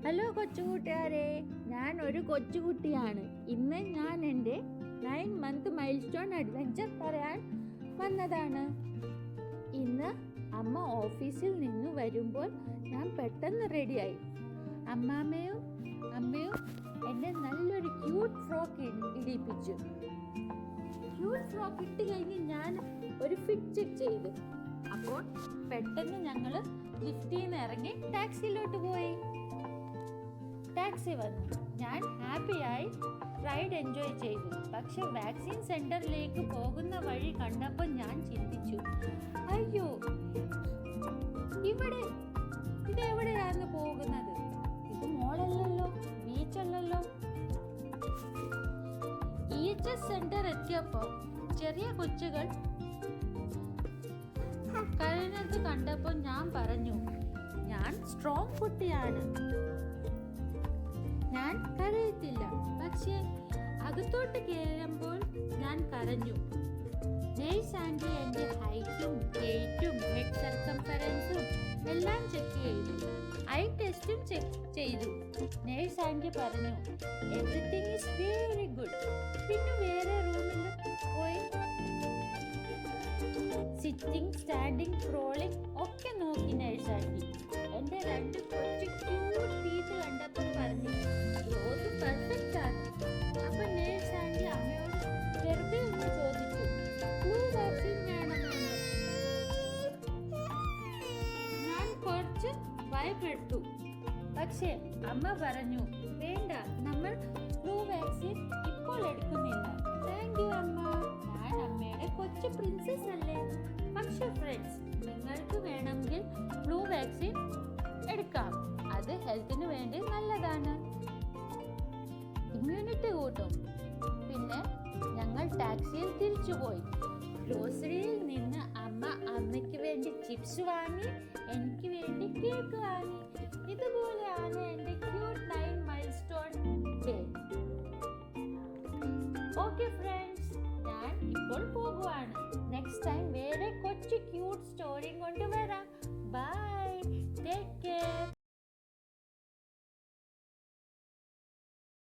Hello കൊച്ചുകൂട്ടുകാരെ, ഞാൻ ഒരു കൊച്ചുകുട്ടിയാണ്. ഇന്ന് ഞാൻ എൻ്റെ 9 മന്ത് മൈൽ സ്റ്റോൺ അഡ്വഞ്ചർ പറയാൻ വന്നതാണ്. ഇന്ന് അമ്മ ഓഫീസിൽ നിന്ന് വരുമ്പോൾ ഞാൻ പെട്ടെന്ന് റെഡിയായി. അമ്മയും എന്നെ നല്ലൊരു ക്യൂട്ട് ഫ്രോക്ക് ഇടിപ്പിച്ചു. ക്യൂട്ട് ഫ്രോക്ക് ഇട്ട് കഴിഞ്ഞ് ഞാൻ ഒരു ഫിറ്റ് ചെക്ക് ചെയ്തു. അപ്പോൾ പെട്ടെന്ന് ഞങ്ങൾ ലിഫ്റ്റിൽ നിന്ന് ഇറങ്ങി ടാക്സിയിലോട്ട് പോയി. ടാക്സി വന്നു. ഞാൻ ഹാപ്പിയായി റൈഡ് എൻജോയ് ചെയ്തു. പക്ഷെ വാക്സിൻ സെന്ററിലേക്ക് പോകുന്ന വഴി കണ്ടപ്പോൾ ഞാൻ ചിന്തിച്ചു, അയ്യോ ഇതെവിടെയാണ് പോകുന്നത്? ഇത് മോളല്ലല്ലോ, ബീച്ചല്ലല്ലോ. EHS സെന്റർ എത്തിയപ്പോൾ ചെറിയ കൊച്ചുകൾ കരയുന്നത് കണ്ടപ്പോൾ ഞാൻ പറഞ്ഞു, ഞാൻ സ്ട്രോങ് കുട്ടിയാണ്, ഞാൻ കരയത്തില്ല. പക്ഷേ അകത്തോട്ട് കയറുമ്പോൾ ഞാൻ കരഞ്ഞു. നേഴ്സ് ആൻറ്റി എൻ്റെ ഹൈറ്റും വെയ്റ്റും ഹെഡ് സർക്കംഫറൻസും എല്ലാം ചെക്ക് ചെയ്തു. ഐ ടെസ്റ്റും ചെക്ക് ചെയ്തു. നേഴ്സ് ആൻറ്റി പറഞ്ഞു, എവറിത്തിങ് ഈസ് വെരി ഗുഡ്. പിന്നെ വേറെ റൂമിൽ പോയി സിറ്റിംഗ്, സ്റ്റാൻഡിങ്, ക്രോളിംഗ് ഒക്കെ നോക്കി നേഴ്സ് ആൻറ്റി. എൻ്റെ 2 കൊച്ചു ക്യൂട്ട് ടീത്ത് കണ്ടപ്പോൾ പറഞ്ഞു, ഗ്രോത്ത് പെർഫെക്റ്റ് ആണ്. അപ്പൊ നേഴ്സ് ആൻറ്റി അമ്മയോട് വെറുതെ ഒന്ന് ചോദിച്ചു, ഫ്ലൂ വാക്സിൻ വേണമെന്ന്. ഞാൻ കുറച്ച് ഭയപ്പെട്ടു. പക്ഷേ അമ്മ പറഞ്ഞു, വേണ്ട, നമ്മൾ ഫ്ലൂ വാക്സിൻ ഇപ്പോൾ എടുക്കുന്നില്ല. താങ്ക് യു അമ്മ, ഞാൻ അമ്മയുടെ കൊച്ചു പ്രിൻസസ് അല്ലേ. പക്ഷെ ഫ്രണ്ട്സ്, നിങ്ങൾക്ക് വേണമെങ്കിൽ ഫ്ലൂ വാക്സിൻ എടുക്കാം. അത് ഹെൽത്തിന് വേണ്ടി നല്ലതാണ്, ഇമ്മ്യൂണിറ്റി കൂട്ടും. പിന്നെ ഞങ്ങൾ ടാക്സിയിൽ തിരിച്ചുപോയി. ഗ്രോസറിയിൽ നിന്ന് അമ്മയ്ക്ക് വേണ്ടി ചിപ്സ് വാങ്ങി, എനിക്ക് വേണ്ടി കേക്ക് വാങ്ങി. ഇതുപോലെയാണ് എൻ്റെ cute 9 mile stone day. Okay friends, ഞാൻ ഇപ്പോൾ പോകുവാണ്. നെക്സ്റ്റ് ടൈം വേറെ കൊച്ചു ക്യൂട്ട് സ്റ്റോറിയും കൊണ്ട് വരാം. ബൈ.